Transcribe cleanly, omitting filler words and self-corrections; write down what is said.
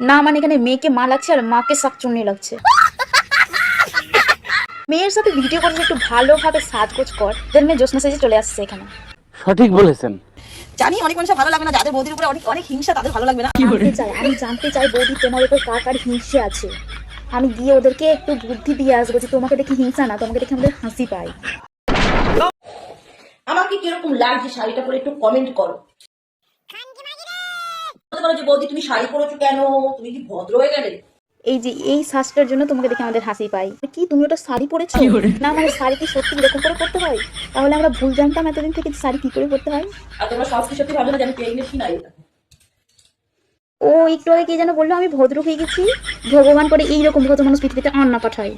না মানে এখানে মেয়েকে মা লাগছে আর মাকে শাকচুন্নি লাগছে। মেয়ের সাথে ভিডিও করলে একটু ভালোভাবে সাজগোজ কর, দেন মেয়ে জোসনা সেজে চলে আসছে এখানে। সঠিক বলেছেন। জানি অনেক মানুষের ভালো লাগবে না, যাদের বৌদির উপরে অনেক অনেক হিংসা তাদের ভালো লাগবে না। আমি জানতে চাই বৌদি তোমার উপর কার কার হিংসে আছে। আমি গিয়ে ওদেরকে একটু বুদ্ধি দিয়ে আসবো যে তোমাকে দেখে হিংসা না, তোমাকে দেখে আমাদের হাসি পায়। আমাকে কিরকম লাগছে শাড়িটা পরে একটু কমেন্ট করো। যে বৌদি তুমি শাড়ি পরেছো কেন, তুমি কি ভদ্র হয়ে গেলে? এই যে এই সাজটার জন্য তোমাকে দেখে আমাদের হাসি পায়। কি তুমি ওটা শাড়ি পরেছো? না মানে শাড়ি কি সত্যি এরকম করে পড়তে হয়? তাহলে আমরা ভুল জানতাম এতদিন থেকে শাড়ি কি করে পড়তে হয়। আর তোমরা সত্যি সত্যি ভাবছো না যে আমি প্রেগনেন্ট কি না? ও একটু আগে কি যেন বললো আমি ভদ্র হয়ে গেছি। ভগবান করে এইরকম ভদ্র মানুষ পৃথিবীতে আর না পাঠায়।